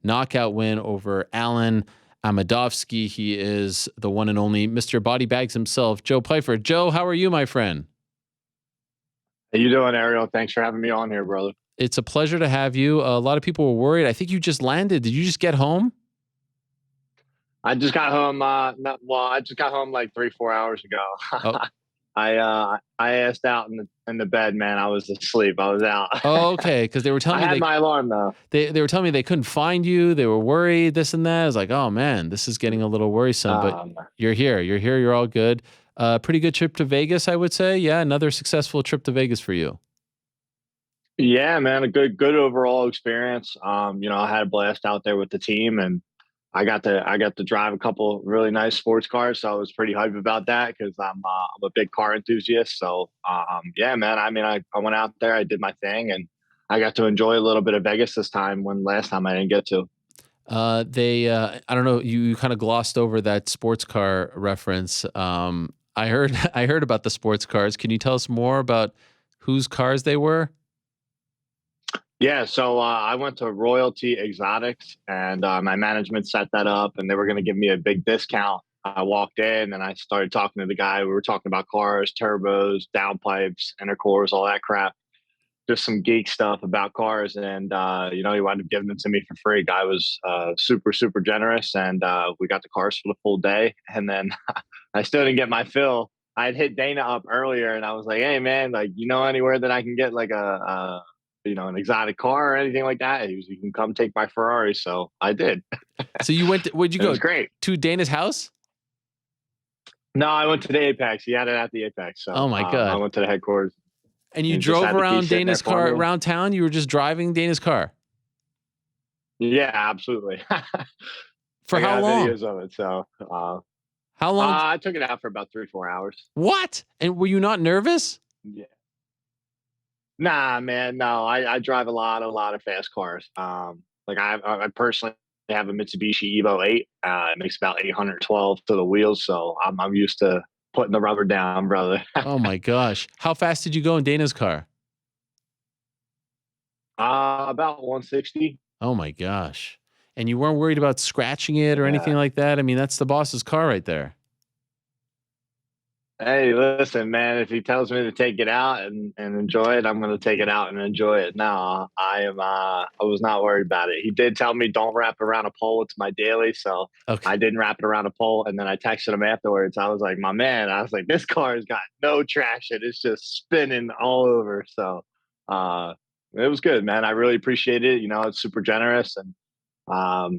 knockout win over Alan Amadovsky. He is the one and only Mr. Body Bags himself, Joe Pyfer. Joe, how are you, my friend? How you doing, Ariel? Thanks for having me on here, brother. It's a pleasure to have you. A lot of people were worried. I think you just landed. Did you just get home? I just got home. I just got home like 3-4 hours ago. Oh, I asked out in the bed, man. I was asleep. I was out. oh okay. Because they were telling I had me my alarm though. they were telling me they couldn't find you. They were worried, this and that. I was like, oh man, this is getting a little worrisome. But Um, you're here. You're here. You're all good. Pretty good trip to Vegas, I would say. Yeah, another successful trip to Vegas for you. yeah, man, a good overall experience. I had a blast out there with the team, and I got to drive a couple really nice sports cars, so I was pretty hyped about that because I'm a big car enthusiast. So yeah, man. I mean, I went out there, I did my thing, and I got to enjoy a little bit of Vegas this time when last time I didn't get to. I don't know, you kind of glossed over that sports car reference. I heard, I heard about the sports cars. Can you tell us more about whose cars they were? Yeah, so I went to Royalty Exotics, and my management set that up, and they were going to give me a big discount. I walked in and I started talking to the guy. We were talking about cars, turbos, downpipes, intercooler, all that crap. Just some geek stuff about cars, and he wound up giving it to me for free. Guy was super generous, and we got the cars for the full day. And then I still didn't get my fill. I had hit Dana up earlier, and I was like, "Hey, man, like, anywhere that I can get like an exotic car or anything like that?" He was, "You can come take my Ferrari." So I did. So you went, where'd you It go? was great. To Dana's house? No, I went to the Apex. He had it at the Apex, Oh so my I God. went to the headquarters And you and just drove had the key around sitting there Dana's for car me. around town? You were just driving Dana's car? Yeah, absolutely. For I how got long? videos of it. So How long? I took it out for about 3-4 hours. What? And were you not nervous? Yeah. Nah, man. No, I drive a lot of fast cars. Like I personally have a Mitsubishi Evo 8. It makes about 812 to the wheels, so I'm used to putting the rubber down, brother. Oh my gosh. How fast did you go in Dana's car? About 160. Oh my gosh. And you weren't worried about scratching it or anything Yeah. like that? I mean, that's the boss's car right there. Hey, listen, man, if he tells me to take it out and enjoy it, I'm gonna take it out and enjoy it. No, I was not worried about it. He did tell me don't wrap it around a pole. It's my daily, so Okay. I didn't wrap it around a pole. And then I texted him afterwards. I was like, my man, I was like, this car has got no traction. It's just spinning all over. So uh it was good, man. I really appreciate it. It's super generous, and I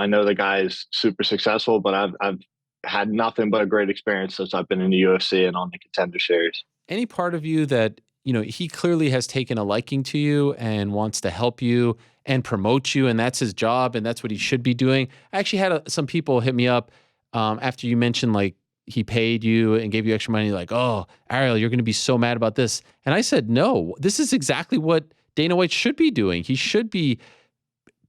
know the guy is super successful, but I've had nothing but a great experience since I've been in the UFC and on the Contender Series. Any part of you that, he clearly has taken a liking to you and wants to help you and promote you, and that's his job and that's what he should be doing. I actually had some people hit me up after you mentioned like he paid you and gave you extra money, like, oh, Ariel, you're going to be so mad about this. And I said, no, this is exactly what Dana White should be doing. He should be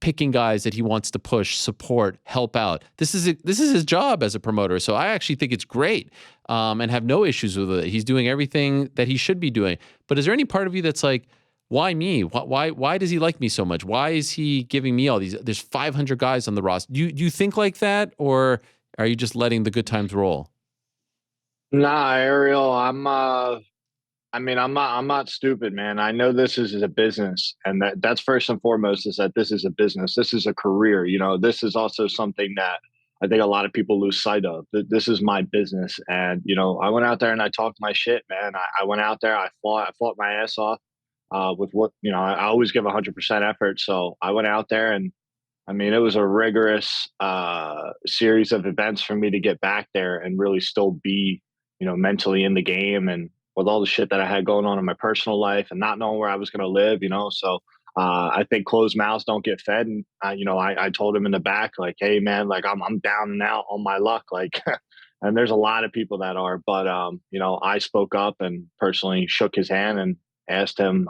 picking guys that he wants to push, support, help out. This is his job as a promoter. So I actually think it's great, and have no issues with it. He's doing everything that he should be doing. But is there any part of you that's like, why me? Why does he like me so much? Why is he giving me all these? There's 500 guys on the roster. Do you think like that, or are you just letting the good times roll? Nah, Ariel, I'm not stupid, man. I know this is a business, and that's first and foremost is that this is a business. This is a career. This is also something that I think a lot of people lose sight of. This is my business, and I went out there and I talked my shit, man. I went out there, I fought my ass off. With what I always give 100% effort. So I went out there, and I mean, it was a rigorous series of events for me to get back there and really still be, mentally in the game, and with all the shit that I had going on in my personal life and not knowing where I was going to live. So I think closed mouths don't get fed. And, I told him in the back, like, hey, man, like I'm down and out on my luck. Like, and there's a lot of people that are, but, I spoke up and personally shook his hand and asked him,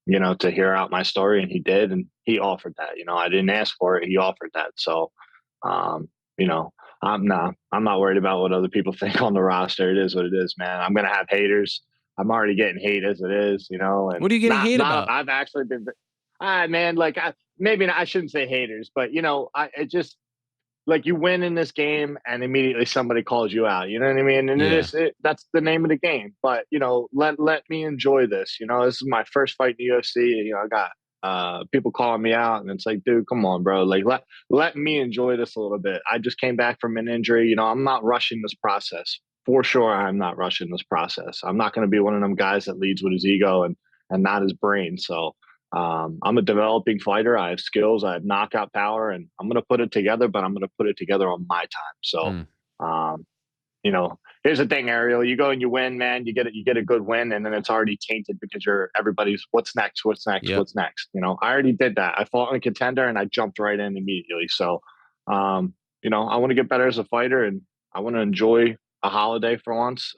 to hear out my story, and he did, and he offered that. I didn't ask for it; he offered that. So, um, you know, I'm not worried about what other people think on the roster. It is what it is, man. I'm gonna have haters. I'm already getting hate as it is, and What are you getting hate not. about? I've actually been, man. Like maybe not, I shouldn't say haters, but you know, it just like you win in this game and immediately somebody calls you out. You know what I mean? And Yeah. that's the name of the game. But you know, let me enjoy this. You know, this is my first fight in the UFC. You know, I got people calling me out, and it's like, dude, come on, bro. Like let me enjoy this a little bit. I just came back from an injury. You know, I'm not rushing this process. For sure, I'm not rushing this process. I'm not going to be one of them guys that leads with his ego and not his brain. So I'm a developing fighter. I have skills. I have knockout power, and I'm going to put it together. But I'm going to put it together on my time. So, Mm. um, you know, here's the thing, Ariel. You go and you win, man. You get a good win, and then it's already tainted because everybody's what's next, what's next, Yep. what's next. You know, I already did that. I fought in a contender, and I jumped right in immediately. So, you know, I want to get better as a fighter, and I want to enjoy a holiday for once.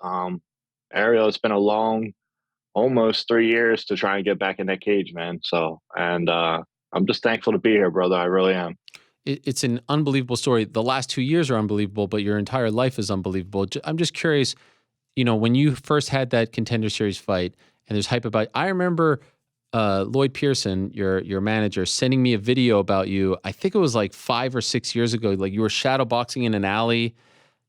Ariel, it's been a long almost 3 years to try and get back in that cage, man. So, and I'm just thankful to be here, brother. I really am. It's an unbelievable story. The last 2 years are unbelievable, but your entire life is unbelievable. I'm just curious, when you first had that Contender Series fight and there's hype about, I remember Lloyd Pearson, your manager, sending me a video about you. I think it was like 5 or 6 years ago. Like you were shadow boxing in an alley.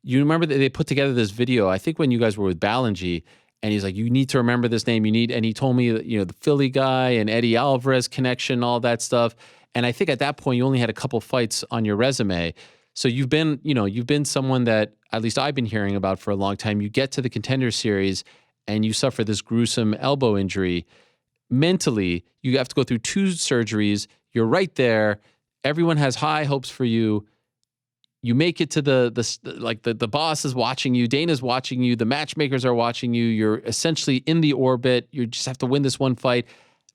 You remember that they put together this video, I think when you guys were with Ballingy, and he's like, you need to remember this name. And he told me that, the Philly guy and Eddie Alvarez connection, all that stuff. And I think at that point, you only had a couple fights on your resume. So you've been someone that at least I've been hearing about for a long time. You get to the Contender Series and you suffer this gruesome elbow injury. Mentally, you have to go through 2 surgeries. You're right there. Everyone has high hopes for you. You make it to the boss is watching you, Dana's watching you, the matchmakers are watching you. You're essentially in the orbit. You just have to win this one fight.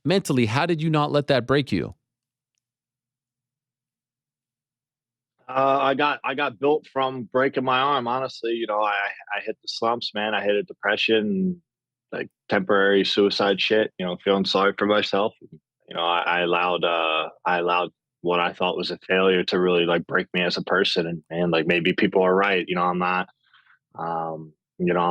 Mentally, how did you not let that break you? I got built from breaking my arm. Honestly, you know, I hit the slumps, man. I hit a depression, like temporary suicide shit. You know, feeling sorry for myself. You know, I allowed what I thought was a failure to really like break me as a person. And like maybe people are right. You know, I'm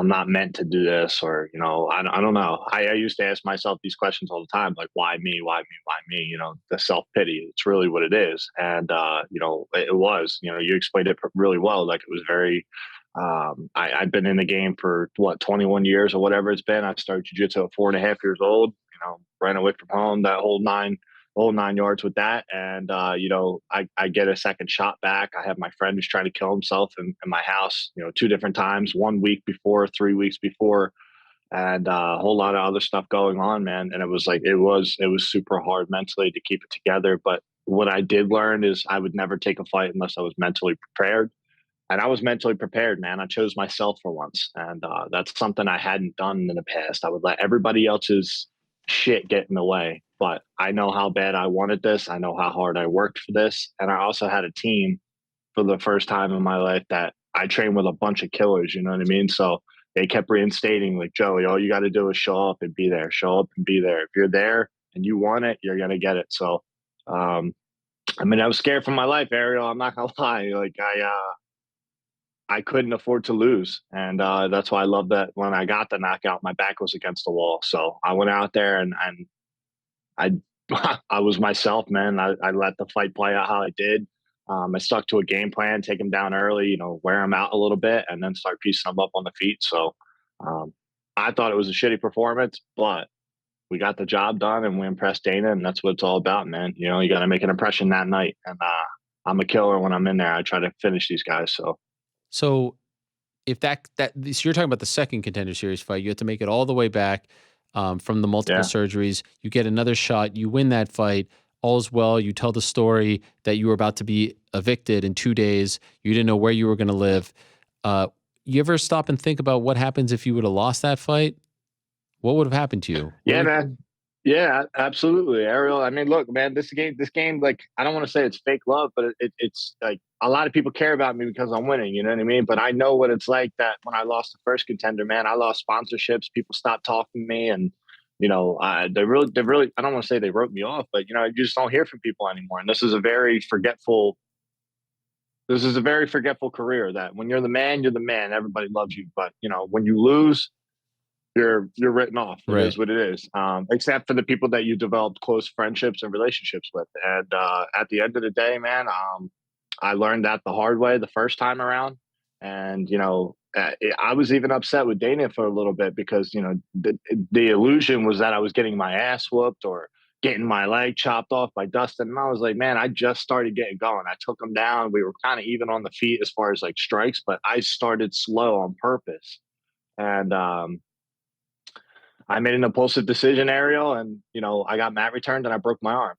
not meant to do this, or I don't know. I used to ask myself these questions all the time, like why me, why me, why me? You know, the self-pity, it's really what it is. And it was, you explained it really well. Like it was very I've been in the game for what, 21 years or whatever it's been. I started jiu-jitsu at 4.5 years old, ran away from home, that whole 9 yards with that. And I get a second shot back. I have my friend who's trying to kill himself in my house, 2 different times, 1 week before, 3 weeks before, and a whole lot of other stuff going on, man. And it was like it was super hard mentally to keep it together. But what I did learn is I would never take a fight unless I was mentally prepared. And I was mentally prepared, man. I chose myself for once, and that's something I hadn't done in the past. I would let everybody else's shit get in the way, but I know how bad I wanted this. I know how hard I worked for this, and I also had a team for the first time in my life that I trained with a bunch of killers. You know what I mean? So they kept reinstating, like, Joey, all you got to do is show up and be there. Show up and be there. If you're there and you want it, you're gonna get it. So, um, I mean, I was scared for my life, Ariel. I'm not gonna lie. Like I couldn't afford to lose. And that's why I love that when I got the knockout, my back was against the wall. So I went out there and I I was myself, man. I let the fight play out how it did. I stuck to a game plan, take him down early, wear him out a little bit, and then start piecing him up on the feet. So um, I thought it was a shitty performance, but we got the job done and we impressed Dana, and that's what it's all about, man. You got to make an impression that night. And I'm a killer when I'm in there. I try to finish these guys. So So if so you're talking about the second Contender Series fight, you have to make it all the way back from the multiple yeah. surgeries. You get another shot, you win that fight. All's well. You tell the story that you were about to be evicted in 2 days. You didn't know where you were going to live. Uh, you ever stop and think about what happens if you would have lost that fight? What would have happened to you? Yeah, man. Yeah, absolutely, Ariel. I mean, look, man, this game, like, I don't want to say it's fake love, but it's like a lot of people care about me because I'm winning. You know what I mean? But I know what it's like that when I lost the first contender, man. I lost sponsorships. People stopped talking to me, and they really. I don't want to say they wrote me off, but you just don't hear from people anymore. And this is a very forgetful. This is a very forgetful career. That when you're the man, you're the man. Everybody loves you, but when you lose, you're written off. It is Right. what it is. Except for the people that you developed close friendships and relationships with. And at the end of the day, man, I learned that the hard way the first time around. And I was even upset with Dana for a little bit because the illusion was that I was getting my ass whooped or getting my leg chopped off by Dustin. And I was like, man, I just started getting going. I took him down. We were kind of even on the feet as far as like strikes, but I started slow on purpose. And I made an impulsive decision, Ariel, and I got mat returned and I broke my arm.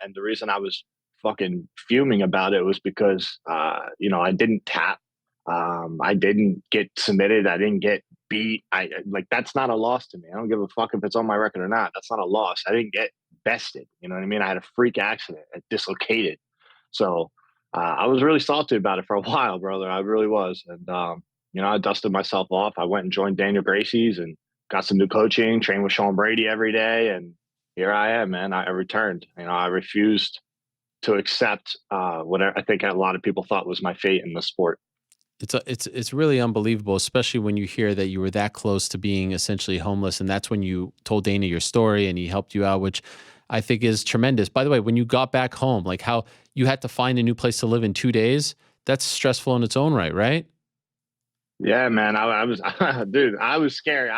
And the reason I was fucking fuming about it was because I didn't tap. I didn't get submitted. I didn't get beat. I like that's not a loss to me. I don't give a fuck if it's on my record or not. That's not a loss. I didn't get bested. You know what I mean? I had a freak accident. I dislocated. So I was really salty about it for a while, brother. I really was. And I dusted myself off. I went and joined Daniel Gracie's and got some new coaching, trained with Sean Brady every day, and here I am, man. I returned. I refused to accept whatever I think a lot of people thought was my fate in the sport. It's really unbelievable, especially when you hear that you were that close to being essentially homeless, and that's when you told Dana your story and he helped you out, which I think is tremendous. By the way, when you got back home, like how you had to find a new place to live in 2 days, that's stressful in its own right, right? Yeah, man. I was, dude. I was scary.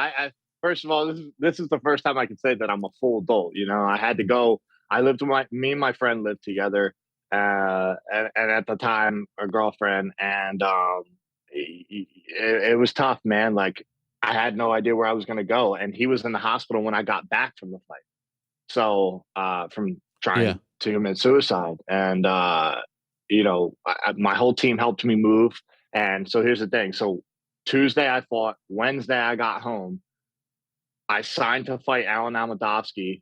First of all, this is the first time I can say that I'm a full adult. I had to go. I lived with me and my friend lived together, and at the time, a girlfriend, and it was tough, man. Like I had no idea where I was going to go, and he was in the hospital when I got back from the fight. So from Yeah. trying to commit suicide, and my whole team helped me move. And so here's the thing. So Tuesday I fought. Wednesday I got home. I signed to fight Alan Amadovsky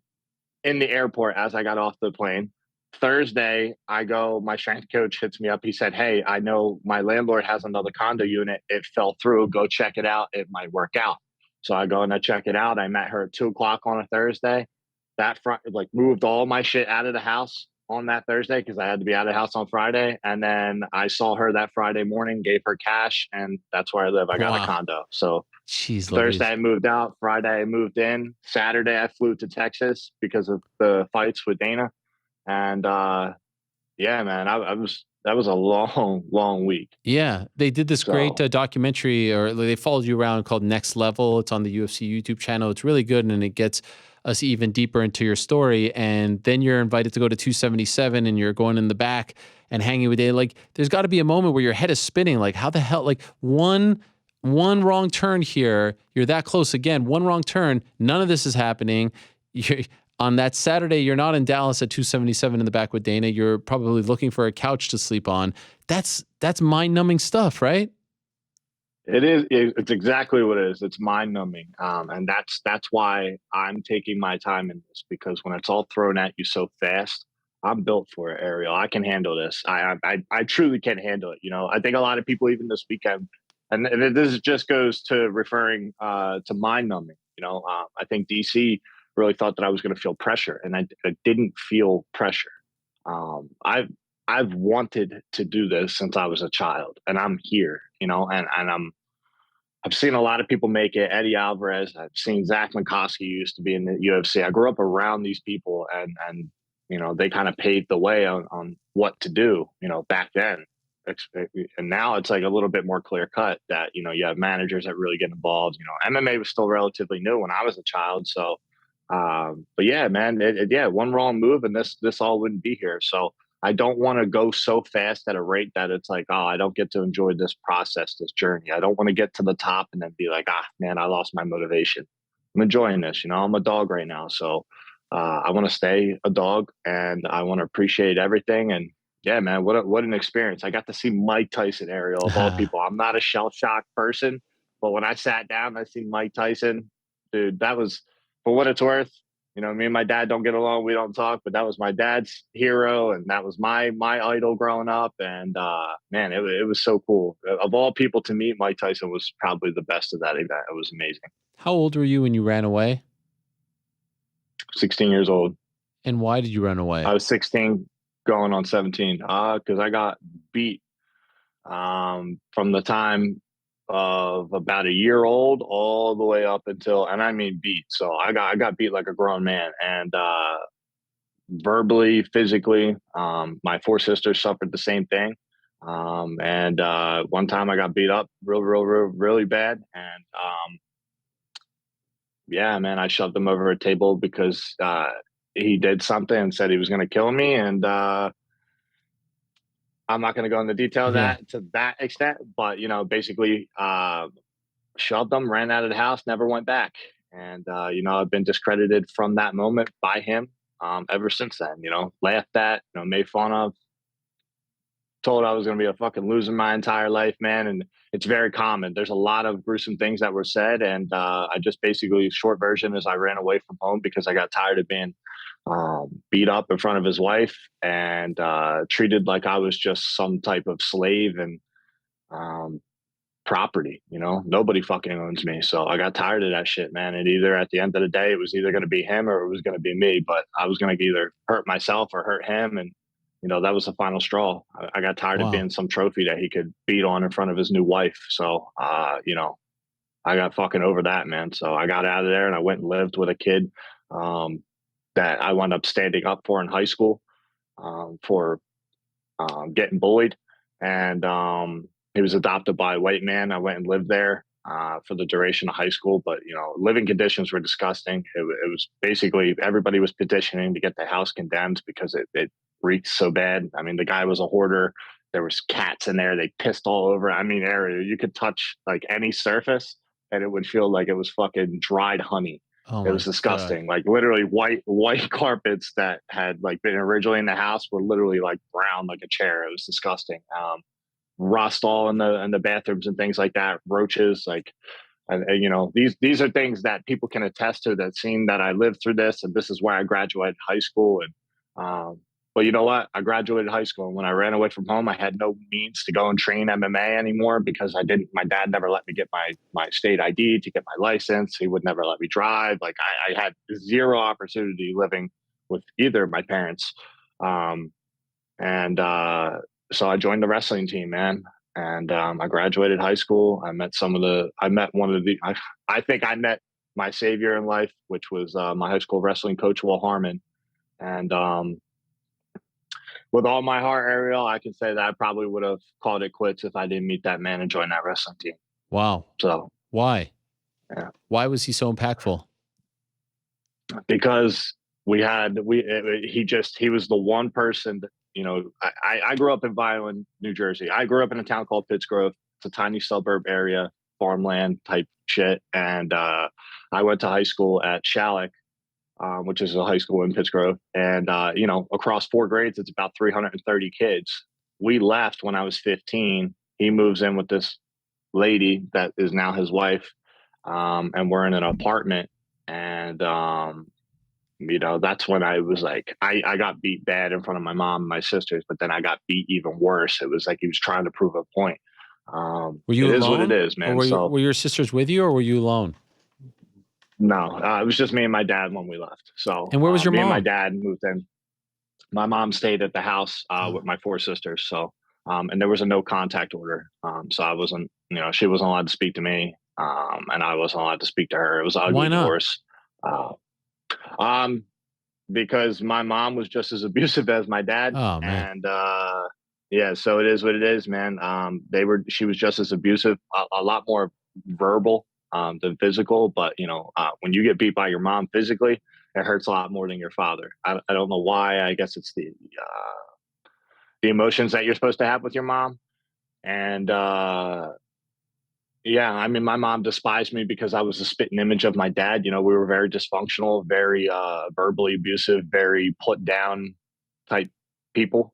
in the airport as I got off the plane. Thursday, I go, my strength coach hits me up. He said, hey, I know my landlord has another condo unit. It fell through. Go check it out. It might work out. So I go and I check it out. I met her at 2 o'clock on a Thursday. That front, like, moved all my shit out of the house on that Thursday because I had to be out of the house on Friday. And then I saw her that Friday morning, gave her cash, and that's where I live. I got a Wow. condo. So Jeez Thursday Louise. I moved out. Friday I moved in. Saturday I flew to Texas because of the fights with Dana. And yeah, man, I was that was a long, long week. Yeah, they did this great So documentary, or they followed you around called Next Level. It's on the UFC YouTube channel. It's really good, and it gets us even deeper into your story. And then you're invited to go to 277, and you're going in the back and hanging with Dave. Like, there's got to be a moment where your head is spinning. Like, how the hell? Like one wrong turn here, you're that close again. One wrong turn, none of this is happening. You're, on that Saturday, you're not in Dallas at 277 in the back with Dana. You're probably looking for a couch to sleep on. That's mind-numbing stuff, right? it's exactly what it is. It's mind numbing. And that's why I'm taking my time in this, because when it's all thrown at you so fast, I'm built for it, Ariel. I can handle this. I truly can handle it. I think a lot of people even this weekend, and this just goes to referring to mind numbing. I think DC really thought that I was going to feel pressure, and I didn't feel pressure. I've wanted to do this since I was a child, and I'm here. And I've seen a lot of people make it. Eddie Alvarez. I've seen Zach McCoskey used to be in the UFC. I grew up around these people, and they kind of paved the way on what to do. Back then, and now it's like a little bit more clear cut that you have managers that really get involved. MMA was still relatively new when I was a child, so. But yeah, man, yeah, one wrong move and this all wouldn't be here. So I don't want to go so fast at a rate that it's like, oh, I don't get to enjoy this process, this journey. I don't want to get to the top and then be like, man, I lost my motivation. I'm enjoying this. I'm a dog right now. So I want to stay a dog and I want to appreciate everything. And yeah, man, what an experience. I got to see Mike Tyson, Ariel, of all people. I'm not a shell shock person, but when I sat down, I seen Mike Tyson, dude, that was, for what it's worth, me and my dad don't get along. We don't talk, but that was my dad's hero, and that was my idol growing up. And man, it was so cool. Of all people to meet, Mike Tyson was probably the best of that event. It was amazing. How old were you when you ran away? 16 years old. And why did you run I away? was 16, going on 17. Because I got beat from the time. of about a year old all the way up until, and I mean beat. So I got beat like a grown man, and verbally, physically. My four sisters suffered the same thing. And one time I got beat up really bad. And yeah, man, I shoved him over a table because he did something and said he was going to kill me. And I'm not going to go into detail of Yeah. that to that extent, but basically, shoved him, ran out of the house, never went back. And I've been discredited from that moment by him ever since then. Laughed at, made fun of, told I was going to be a fucking loser my entire life, man. And it's very common. There's a lot of gruesome things that were said. And I just basically, short version is I ran away from home because I got tired of being beat up in front of his wife and treated like I was just some type of slave and um, property. Nobody fucking owns me. So I got tired of that shit, man. And either at the end of the day, it was either going to be him or it was going to be me. But I was going to either hurt myself or hurt him. And that was the final straw. I got tired of Wow. being some trophy that he could beat on in front of his new wife. So, I got fucking over that, man. So I got out of there and I went and lived with a kid um, that I wound up standing up for in high school for getting bullied. And he was adopted by a white man. I went and lived there for the duration of high school. But, living conditions were disgusting. It was basically everybody was petitioning to get the house condemned because it reeked so bad. I mean, the guy was a hoarder. There was cats in there. They pissed all over. I mean, area you could touch like any surface and it would feel like it was fucking dried honey. Oh It my was God. disgusting. Like literally white carpets that had like been originally in the house were literally like brown like a chair. It was disgusting. Rust all in the bathrooms and things like that. Roaches, like and these are things that people can attest to that seen that I lived through this and this is why I graduated high school and but you know what? I graduated high school and when I ran away from home, I had no means to go and train MMA anymore because I didn't. My dad never let me get my state ID to get my license. He would never let me drive. Like I had zero opportunity living with either of my parents. Um, and So I joined the wrestling team, man. And I graduated high school. I met one of the, I think I met my savior in life, which was my high school wrestling coach, Will Harmon. And with all my heart, Ariel, I can say that I probably would have called it quits if I didn't meet that man and join that wrestling team. Wow. So, Why? yeah, Why was he so impactful? because he was the one person that, I grew up in Violin, New Jersey. I grew up in a town called Pittsgrove. It's a tiny suburb area, farmland type shit. And I went to high school at Shalleck, which is a high school in Pittsgrove. And, across four grades, it's about 330 kids. We left when I was 15. He moves in with this lady that is now his wife. And we're in an apartment. And, that's when I was like, I got beat bad in front of my mom and my sisters, but then I got beat even worse. It was like he was trying to prove a point. Were It you is what it alone, is, or man. So were your sisters with you, or were you alone? no, it was just me and my dad when we left. So And where was your me and my mom? dad moved in. My mom stayed at the house Oh, with my four sisters. So and there was a no contact order. So I wasn't, she wasn't allowed to speak to me, and I wasn't allowed to speak to her. It was an why ugly not? divorce. Uh, um, because my mom was just as abusive as my dad, Oh man. and yeah, so it is what it is, man. She was just as abusive, a lot more verbal than physical. But when you get beat by your mom physically, it hurts a lot more than your father. I don't know why. I guess it's the emotions that you're supposed to have with your mom, and yeah, I mean, my mom despised me because I was a spitting image of my dad. We were very dysfunctional, very verbally abusive, very put down type people.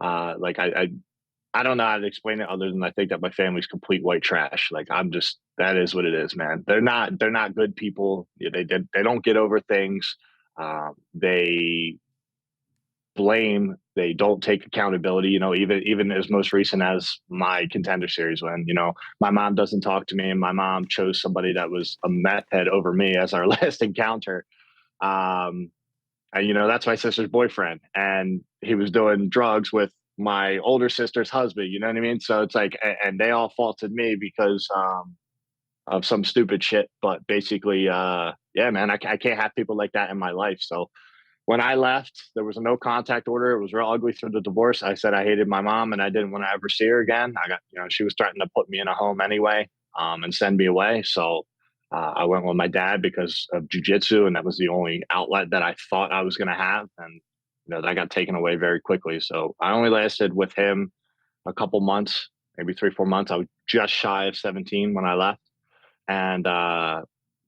Like I don't know how to explain it other than I think that my family's complete white trash. Like that is what it is, man. They're not good people. They don't get over things. They blame. They don't take accountability. Even as most recent as my Contender Series when my mom doesn't talk to me, and my mom chose somebody that was a meth head over me as our last encounter. And that's my sister's boyfriend, and he was doing drugs with my older sister's husband. You know what I mean? So it's like, and they all faulted me because of some stupid shit. But basically, yeah, man, I can't have people like that in my life. So when I left, there was a no contact order. It was real ugly through the divorce. I said I hated my mom and I didn't want to ever see her again. I got, she was threatening to put me in a home anyway, and send me away. So I went with my dad because of jujitsu, and that was the only outlet that I thought I was going to have. And that got taken away very quickly. So I only lasted with him a couple months, maybe 3, 4 months. I was just shy of 17 when I left, and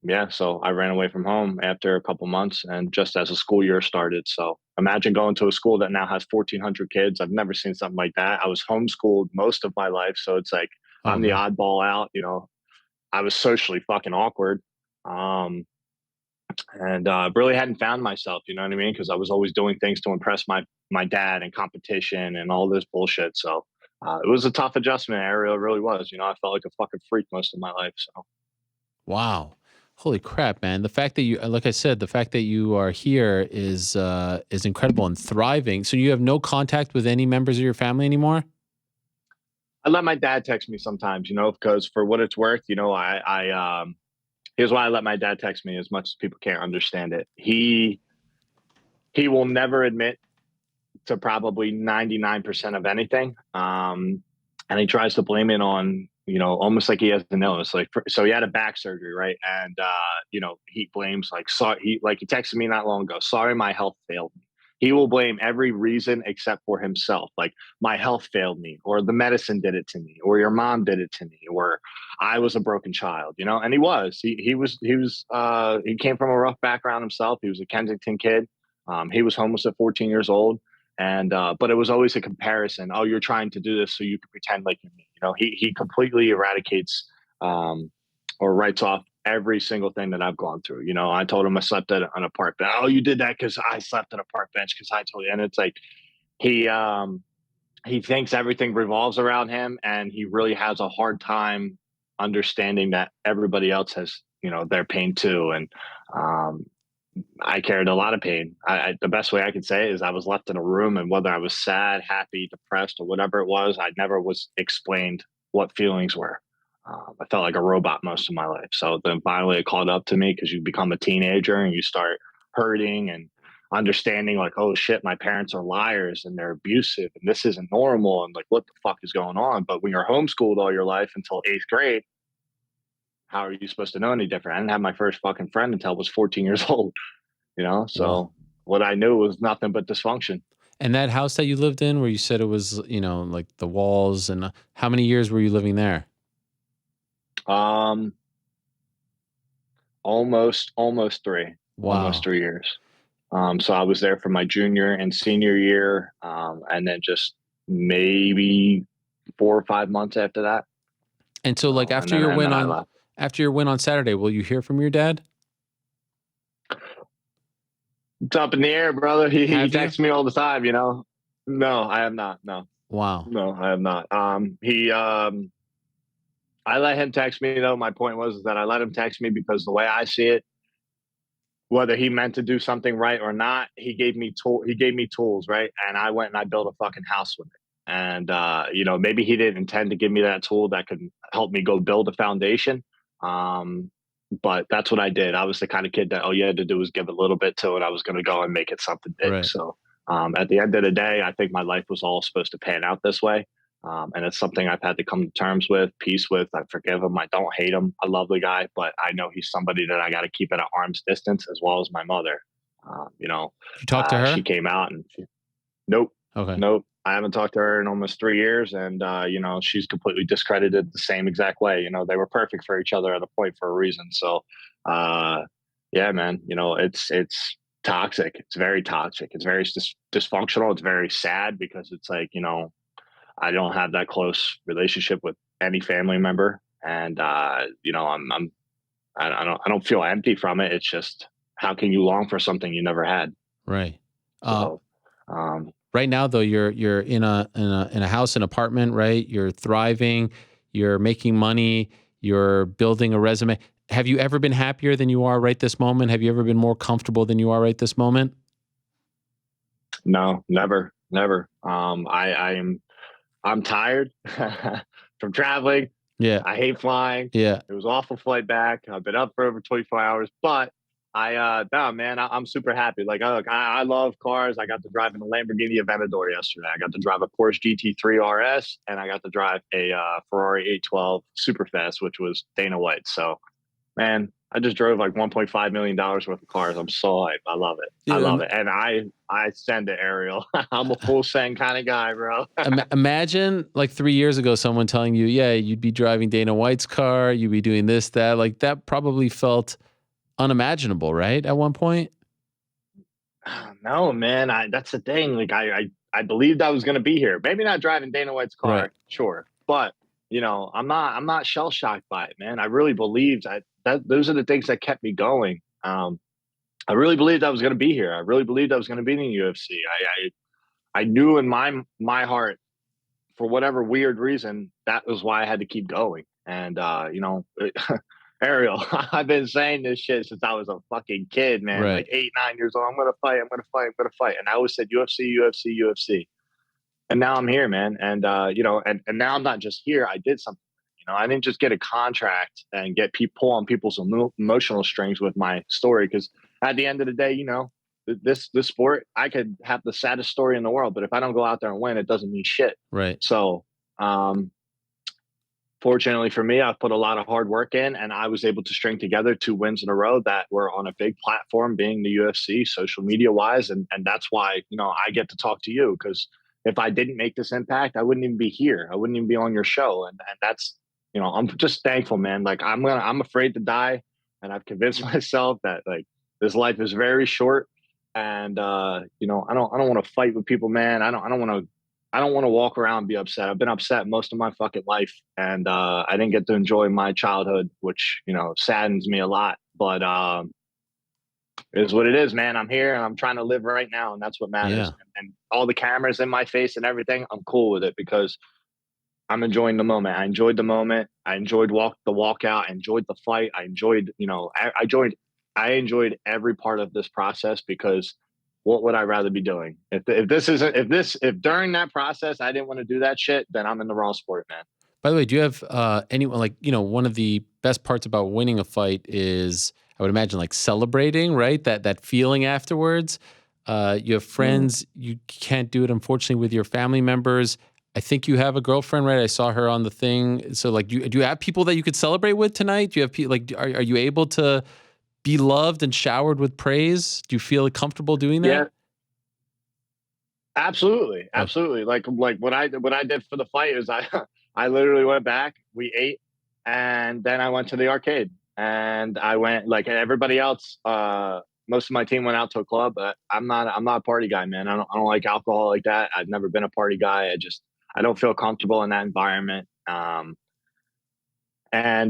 yeah, so I ran away from home after a couple months, and just as the school year started. So imagine going to a school that now has 1,400 kids. I've never seen something like that. I was homeschooled most of my life, so it's like Oh I'm the man. oddball out. I was socially fucking awkward, um, and really hadn't found myself. You know what I mean? Because I was always doing things to impress my dad and competition and all this bullshit. So it was a tough adjustment. Ariel really was. I felt like a fucking freak most of my life. So. Wow. Holy crap, man. The fact that you, like I said, the fact that you are here is incredible and thriving. So you have no contact with any members of your family anymore? I let my dad text me sometimes, because for what it's worth, here's why I let my dad text me as much as people can't understand it. He will never admit to probably 99% of anything. And he tries to blame it on, almost like he has an illness. So he had a back surgery, right? And he blames he texted me not long ago. Sorry, my health failed me. He will blame every reason except for himself. Like, my health failed me, or the medicine did it to me, or your mom did it to me, or I was a broken child, and he was. He came from a rough background himself. He was a Kensington kid. He was homeless at 14 years old. And but it was always a comparison. Oh, you're trying to do this so you can pretend like you're me. He completely eradicates, or writes off every single thing that I've gone through. I told him I slept on a park bench. Oh, you did that because I slept on a park bench because I told you. And it's like he he thinks everything revolves around him, and he really has a hard time understanding that everybody else has their pain too. And um, I carried a lot of pain. The best way I could say it is I was left in a room, and whether I was sad, happy, depressed, or whatever it was, I never was explained what feelings were. I felt like a robot most of my life. So then finally it caught up to me, because you become a teenager and you start hurting and understanding, like, oh shit, my parents are liars and they're abusive and this isn't normal, and like, what the fuck is going on? But when you're homeschooled all your life until 8th grade, how are you supposed to know any different? I didn't have my first fucking friend until I was 14 years old. Wow. So what I knew was nothing but dysfunction. And that house that you lived in, where you said it was, like the walls, and how many years were you living there? Um, almost Wow. 3 years. So I was there for my junior and senior year, and then just maybe 4 or 5 months after that. And so like And then I left. after your win on Saturday, will you hear from your dad? It's up in the air, brother. He Have you? texts me all the time. No, I have not. No, Wow. no, I have not. I let him text me though. My point was that I let him text me because the way I see it, whether he meant to do something right or not, he gave me tools, right? And I went and I built a fucking house with it. And maybe he didn't intend to give me that tool that could help me go build a foundation. Um, but that's what I did. I was the kind of kid that all you had to do was give a little bit to it. I was going to go and make it something big. Right. So at the end of the day, I think my life was all supposed to pan out this way. And it's something I've had to come to terms with, peace with. I forgive him. I don't hate him. I love the guy, but I know he's somebody that I got to keep at an arm's distance, as well as my mother. Did you talk to She her? came out and nope, Okay. nope. I haven't talked to her in almost 3 years, and she's completely discredited the same exact way. They were perfect for each other at a point for a reason. So, uh, yeah, man. It's toxic. It's very toxic. It's very dysfunctional. It's very sad because it's like I don't have that close relationship with any family member, and I don't feel empty from it. It's just, how can you long for something you never had? Right. Uh, So, um, right now though, you're in a house, an apartment, right? You're thriving, you're making money, you're building a resume. Have you ever been happier than you are right this moment? Have you ever been more comfortable than you are right this moment? no, never, never. I'm tired from traveling. Yeah. I hate flying. Yeah. It was an awful flight back. I've been up for over 24 hours, but no, man, I'm super happy. Like, look, I love cars. I got to drive in a Lamborghini Aventador yesterday. I got to drive a Porsche GT3 RS, and I got to drive a Ferrari 812 Superfast, which was Dana White. So, man, I just drove like $1.5 million worth of cars. I'm so hyped. I love it. I Dude, love it. And I send it, Ariel. I'm a full send kind of guy, bro. imagine like 3 years ago, someone telling you, yeah, you'd be driving Dana White's car, you'd be doing this, that. Like that probably felt unimaginable, right? At one point. No, man. That's the thing. Like I believed I was gonna be here. Maybe not driving Dana White's Right. car, sure. But I'm not shell shocked by it, man. I really believed that those are the things that kept me going. I really believed I was gonna be here. I really believed I was gonna be in the UFC. I knew in my heart, for whatever weird reason, that was why I had to keep going. And Ariel, I've been saying this shit since I was a fucking kid, man. Right. Like 8, 9 years old. I'm gonna fight. I'm gonna fight. I'm gonna fight. And I always said UFC, UFC, UFC. And now I'm here, man. And and now I'm not just here. I did something. I didn't just get a contract and get pull on people's emotional strings with my story. Because at the end of the day, this sport, I could have the saddest story in the world, but if I don't go out there and win, it doesn't mean shit. Right. So, fortunately for me, I've put a lot of hard work in, and I was able to string together 2 wins in a row that were on a big platform, being the UFC, social media wise, and that's why I get to talk to you, because if I didn't make this impact, I wouldn't even be here. I wouldn't even be on your show, and that's I'm just thankful, man. Like I'm afraid to die, and I've convinced myself that like this life is very short, and I don't want to fight with people, man. I don't want to walk around and be upset. I've been upset most of my fucking life, and I didn't get to enjoy my childhood, which saddens me a lot. But it is what it is, man. I'm here and I'm trying to live right now, and that's what matters. Yeah. And all the cameras in my face and everything, I'm cool with it because I'm enjoying the moment. I enjoyed the moment. I enjoyed the walkout. I enjoyed the fight. I enjoyed, I enjoyed every part of this process because what would I rather be doing? If during that process I didn't want to do that shit, then I'm in the wrong sport, man. By the way, do you have anyone like, one of the best parts about winning a fight is, I would imagine, like celebrating, right? That feeling afterwards. You have Mm. friends, you can't do it unfortunately with your family members. I think you have a girlfriend, right? I saw her on the thing. So like, do you have people that you could celebrate with tonight? Do you have people like, are you able to be loved and showered with praise? Do you feel comfortable doing that? Yeah, absolutely, Okay. absolutely. Like what I did for the fight is I I literally went back, we ate, and then I went to the arcade. And I went like everybody else. Most of my team went out to a club, but I'm not a party guy, man. I don't like alcohol like that. I've never been a party guy. I don't feel comfortable in that environment. And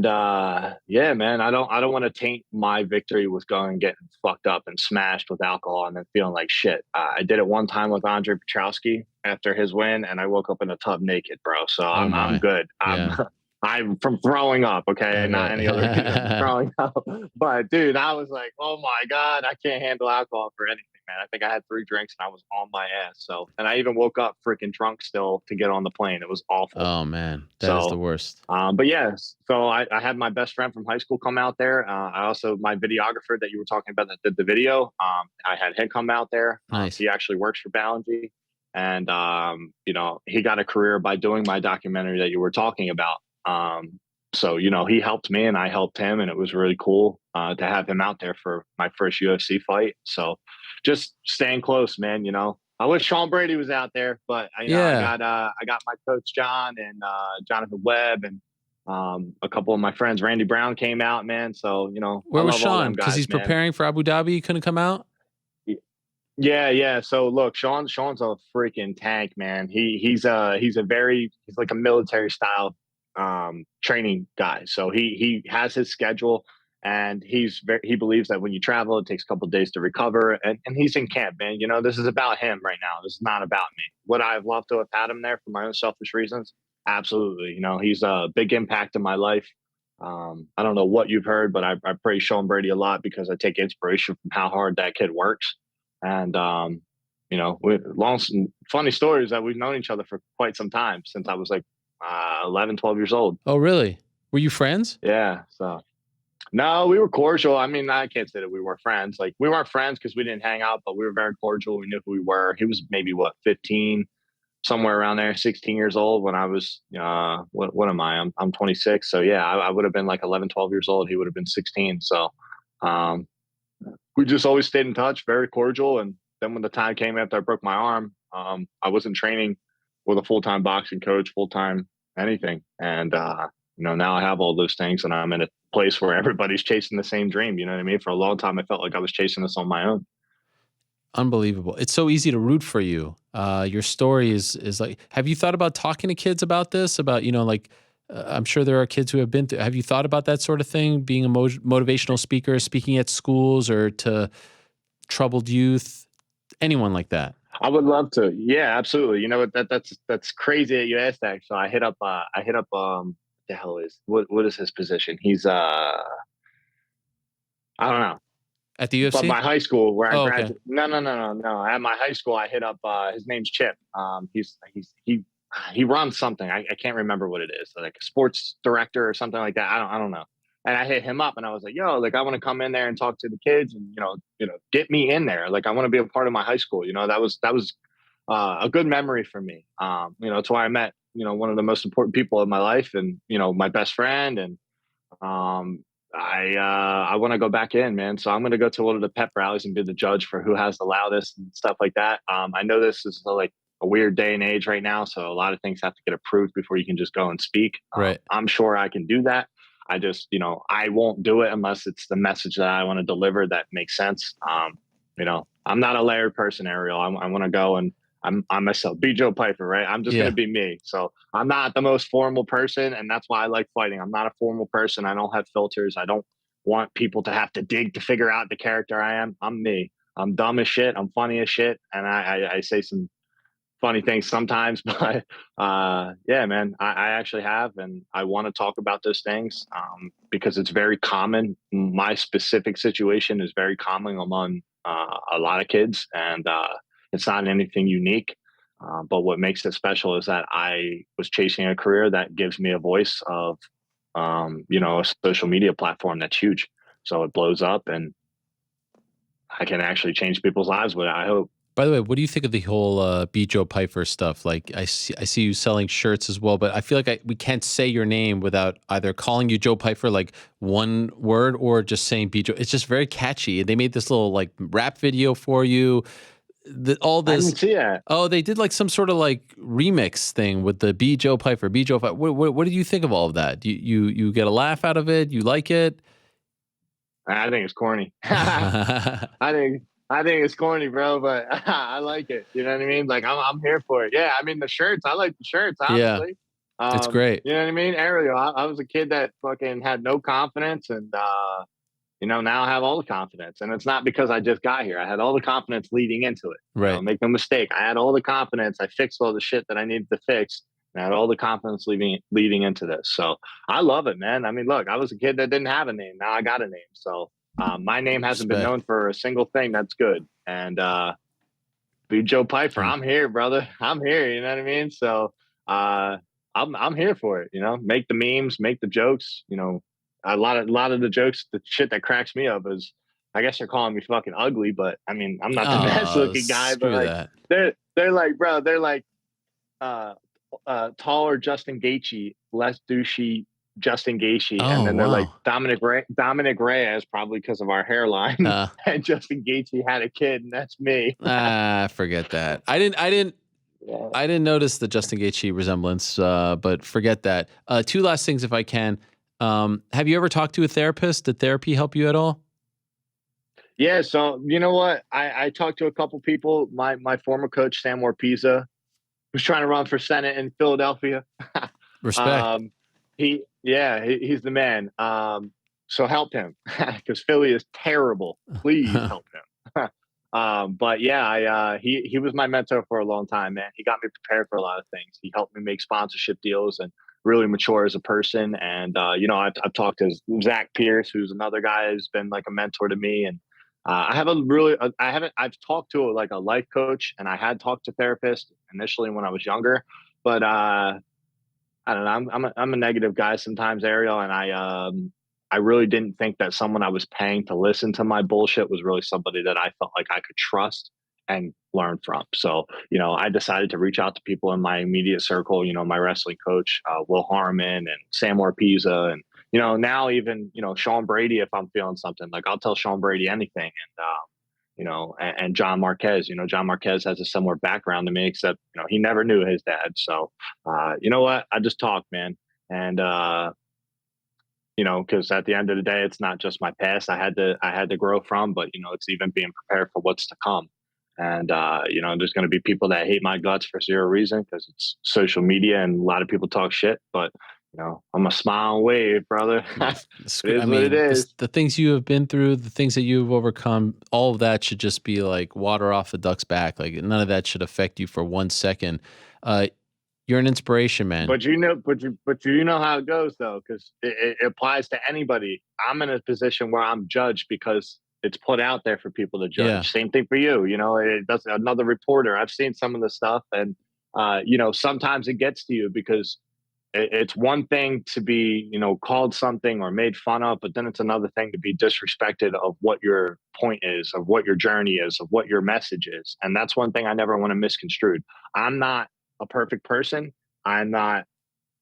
yeah, man, I don't want to taint my victory with going and getting fucked up and smashed with alcohol and then feeling like shit. I did it one time with Andre Petrowski after his win, and I woke up in a tub naked, bro. So Oh I'm my. good. I'm Yeah. I'm from throwing up, okay, not any other reason. Okay. Throwing up, but dude, I was like, oh my god, I can't handle alcohol for anything, man. I think I had 3 drinks and I was on my ass. So, and I even woke up freaking drunk still to get on the plane. It was awful. Oh man, that is the So, worst. but yes, so I had my best friend from high school come out there. I also, my videographer that you were talking about that did the video, I had him come out there. Nice. He actually works for Ballinger, and he got a career by doing my documentary that you were talking about. So he helped me and I helped him, and it was really cool to have him out there for my first UFC fight. So just staying close, man. I wish Sean Brady was out there, but Yeah. I got my coach John and Jonathan Webb and a couple of my friends. Randy Brown came out, man. So I Where was love all Sean? them Because guys, he's man. preparing for Abu Dhabi. He couldn't come out. Yeah, yeah. So look, Sean's a freaking tank, man. He's like a military style training guy. So he has his schedule, and he believes that when you travel, it takes a couple of days to recover, and he's in camp, man. This is about him right now. This is not about me. Would I have loved to have had him there for my own selfish reasons? Absolutely. He's a big impact in my life. I don't know what you've heard, but I praise Sean Brady a lot because I take inspiration from how hard that kid works. And funny stories that we've known each other for quite some time since I was like 11, 12 years old. Oh, really? Were you friends? Yeah. So no, we were cordial. I mean, I can't say that we were friends. Like we weren't friends because we didn't hang out, but we were very cordial. We knew who we were. He was maybe what, 15, somewhere around there, 16 years old when I was, what am I? I'm 26. So yeah, I would have been like 11, 12 years old. He would have been 16. So, um, we just always stayed in touch, very cordial. And then when the time came after I broke my arm, I wasn't training with a full-time boxing coach, full-time anything. And, now I have all those things and I'm in a place where everybody's chasing the same dream. You know what I mean? For a long time, I felt like I was chasing this on my own. Unbelievable. It's so easy to root for you. Your story is like, have you thought about talking to kids about this? About, like, I'm sure there are kids who have been through, have you thought about that sort of thing? Being a motivational speaker, speaking at schools or to troubled youth, anyone like that? I would love to. Yeah, absolutely. You know what? That's crazy that you asked that. So what the hell what is his position? He's I don't know. At the But UFC? my high school where I Oh, okay. graduated, no. At my high school, I hit up. His name's Chip. He runs something. I can't remember what it is, like a sports director or something like that. I don't know. And I hit him up and I was like, yo, like I want to come in there and talk to the kids and get me in there. Like I want to be a part of my high school. That was a good memory for me. It's why I met one of the most important people in my life and my best friend and um, I want to go back in, man. So I'm going to go to one of the pep rallies and be the judge for who has the loudest and stuff like that. I know this is like a weird day and age right now, so a lot of things have to get approved before you can just go and speak. Right. I'm sure I can do that. I just, I won't do it unless it's the message that I want to deliver that makes sense. I'm not a layered person, Ariel. I want to go and I'm myself. Be Joe Pyfer, right? I'm just Yeah. gonna be me. So I'm not the most formal person, and that's why I like fighting. I'm not a formal person. I don't have filters. I don't want people to have to dig to figure out the character I am. I'm me. I'm dumb as shit. I'm funny as shit, and I say some funny things sometimes, but yeah, man, I actually have, and I want to talk about those things because it's very common. My specific situation is very common among a lot of kids, and it's not anything unique. But what makes it special is that I was chasing a career that gives me a voice of, a social media platform that's huge. So it blows up, and I can actually change people's lives with it. I hope. By the way, what do you think of the whole Beat Joe Pyfer stuff? Like, I see you selling shirts as well, but I feel like we can't say your name without either calling you Joe Pyfer, like one word, or just saying Beat Joe. It's just very catchy. They made this little like rap video for you. All I this. didn't see that. Oh, they did like some sort of like remix thing with the Be Joe Pyfer, Be Joe Pyfer. What did you think of all of that? You get a laugh out of it? You like it? I think it's corny. I think it's corny, bro, but I like it. You know what I mean? Like I'm here for it. Yeah, I mean the shirts. I like the shirts, Yeah, honestly. it's great. You know what I mean? Ariel, I was a kid that fucking had no confidence and now I have all the confidence. And it's not because I just got here. I had all the confidence leading into it. Right. Make no mistake. I had all the confidence. I fixed all the shit that I needed to fix. And I had all the confidence leading into this. So I love it, man. I mean, look, I was a kid that didn't have a name. Now I got a name. So my name hasn't been Respect. known for a single thing. That's good. And be Joe Pyfer. I'm here, brother. I'm here. You know what I mean? So I'm here for it. Make the memes, make the jokes. A lot of the jokes, the shit that cracks me up is, I guess they're calling me fucking ugly, but I mean, I'm not the best Oh, looking guy, but screw like that. they're like, bro, they're like uh taller Justin Gaethje, less douchey Justin Gaethje, and Oh, then they're like wow. Dominic Reyes, probably because of our hairline, Uh, and Justin Gaethje had a kid, and that's me. forget that. I didn't notice the Justin Gaethje resemblance, but forget that. Two last things, if I can. Have you ever talked to a therapist? Did therapy help you at all? Yeah, so you know what? I talked to a couple people. My former coach Sam Warpisa was trying to run for Senate in Philadelphia. Respect. um, he's the man. So help him because Philly is terrible. Please help him. But yeah, he was my mentor for a long time, man. He got me prepared for a lot of things. He helped me make sponsorship deals and really mature as a person. And I've talked to Zach Pierce, who's another guy who's been like a mentor to me, and I have a really, I haven't, I've talked to like a life coach, and I had talked to therapists initially when I was younger, but I don't know. I'm a negative guy sometimes, Ariel, and I really didn't think that someone I was paying to listen to my bullshit was really somebody that I felt like I could trust and learn from. So, I decided to reach out to people in my immediate circle. My wrestling coach, Will Harmon, and Sam Orpiza, and now even Sean Brady. If I'm feeling something, like I'll tell Sean Brady anything, and and John Marquez. John Marquez has a similar background to me, except he never knew his dad. So, you know what? I just talk, man, and because at the end of the day, it's not just my past. I had to grow from, but it's even being prepared for what's to come. And there's going to be people that hate my guts for zero reason because it's social media and a lot of people talk shit. But I'm a smile and wave, brother. It is what it is. The things you have been through, the things that you've overcome, all of that should just be like water off a duck's back. Like none of that should affect you for 1 second. You're an inspiration, man. But you know how it goes though, because it applies to anybody. I'm in a position where I'm judged because it's put out there for people to judge. Yeah. Same thing for you. It does. Another reporter. I've seen some of the stuff, and sometimes it gets to you because it's one thing to be called something or made fun of, but then it's another thing to be disrespected of what your point is, of what your journey is, of what your message is, and that's one thing I never want to misconstrued. I'm not a perfect person. I'm not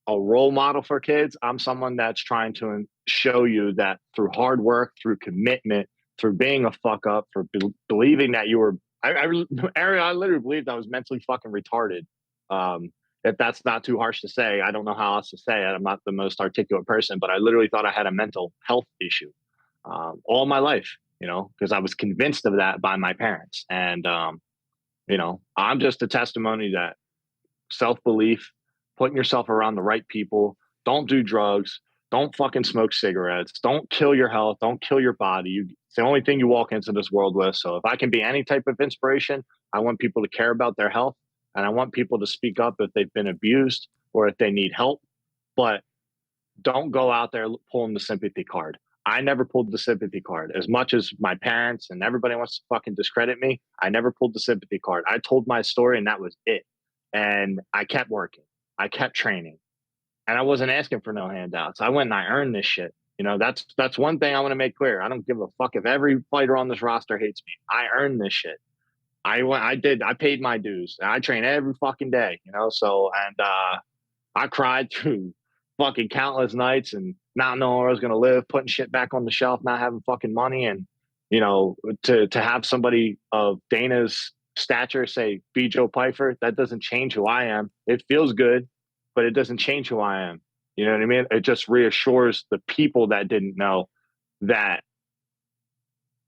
a role model for kids. I'm someone that's trying to show you that through hard work, through commitment, through being a fuck up, for believing that you were. Ariel, I literally believed I was mentally fucking retarded. If that's not too harsh to say, I don't know how else to say it. I'm not the most articulate person, but I literally thought I had a mental health issue all my life. Because I was convinced of that by my parents, and I'm just a testimony that self-belief, putting yourself around the right people, don't do drugs, don't fucking smoke cigarettes, don't kill your health, don't kill your body. It's the only thing you walk into this world with. So if I can be any type of inspiration, I want people to care about their health, and I want people to speak up if they've been abused or if they need help, but don't go out there pulling the sympathy card. I never pulled the sympathy card. As much as my parents and everybody wants to fucking discredit me, I never pulled the sympathy card. I told my story and that was it. And I kept working. I kept training. And I wasn't asking for no handouts. I went and I earned this shit. That's one thing I want to make clear. I don't give a fuck if every fighter on this roster hates me. I earned this shit. I paid my dues. I train every fucking day, so, and I cried through fucking countless nights and not knowing where I was going to live, putting shit back on the shelf, not having fucking money. And, to have somebody of Dana's stature say, be Joe Pyfer, that doesn't change who I am. It feels good, but it doesn't change who I am. You know what I mean? It just reassures the people that didn't know that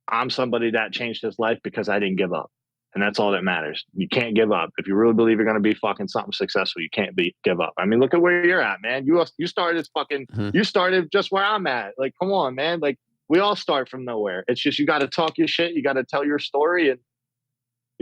I'm somebody that changed his life because I didn't give up. And that's all that matters. You can't give up. If you really believe you're going to be fucking something successful, you can't give up. I mean, look at where you're at, man. You started you started just where I'm at. Like, come on, man. Like, we all start from nowhere. It's just, you got to talk your shit. You got to tell your story. And,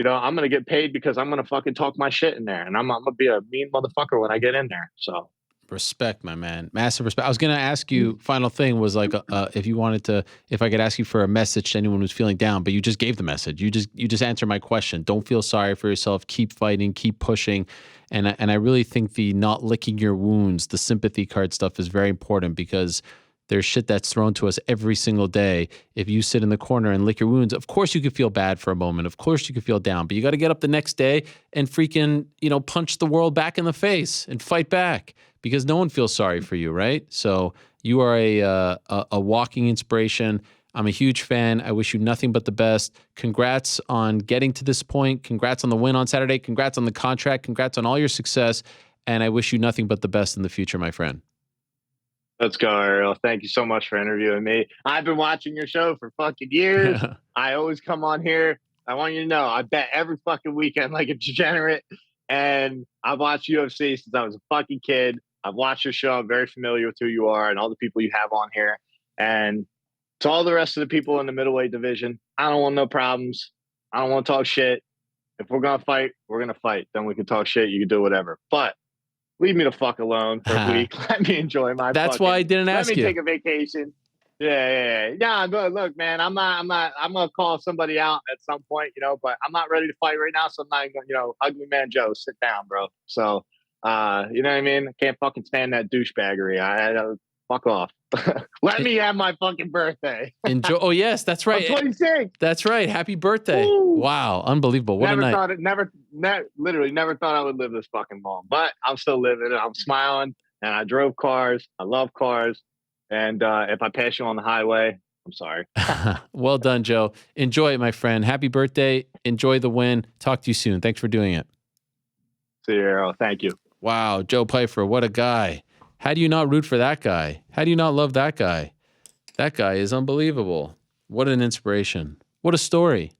I'm going to get paid because I'm going to fucking talk my shit in there. And I'm going to be a mean motherfucker when I get in there. So. Respect, my man. Massive respect. I was going to ask you, final thing was like, if I could ask you for a message to anyone who's feeling down, but you just gave the message. You just answered my question. Don't feel sorry for yourself. Keep fighting, keep pushing. And I really think the not licking your wounds, the sympathy card stuff is very important because there's shit that's thrown to us every single day. If you sit in the corner and lick your wounds, of course you could feel bad for a moment. Of course you could feel down, but you got to get up the next day and freaking, punch the world back in the face and fight back because no one feels sorry for you, right? So you are a walking inspiration. I'm a huge fan. I wish you nothing but the best. Congrats on getting to this point. Congrats on the win on Saturday. Congrats on the contract. Congrats on all your success. And I wish you nothing but the best in the future, my friend. Let's go, Ariel. Thank you so much for interviewing me. I've been watching your show for fucking years. I always come on here. I want you to know, I bet every fucking weekend like a degenerate. And I've watched UFC since I was a fucking kid. I've watched your show. I'm very familiar with who you are and all the people you have on here. And to all the rest of the people in the middleweight division, I don't want no problems. I don't want to talk shit. If we're going to fight, we're going to fight. Then we can talk shit. You can do whatever. But leave me the fuck alone for a week. Let me enjoy my That's why I didn't ask you. Let me take a vacation. Yeah, look, man, I'm gonna call somebody out at some point, but I'm not ready to fight right now, so I'm not gonna, ugly man Joe, sit down, bro. So, you know what I mean? I can't fucking stand that douchebaggery. Fuck off. Let me have my fucking birthday. Enjoy. Oh yes, that's I'm right. 26. That's right. Happy birthday. Woo! Wow, unbelievable. What a Never night. thought it, literally never thought I would live this fucking long, but I'm still living it. I'm smiling, and I drove cars. I love cars. And if I pass you on the highway, I'm sorry. Well done, Joe. Enjoy it, my friend. Happy birthday. Enjoy the win. Talk to you soon. Thanks for doing it. See you, Arrow. Thank you. Wow, Joe Pyfer, what a guy. How do you not root for that guy? How do you not love that guy? That guy is unbelievable. What an inspiration. What a story.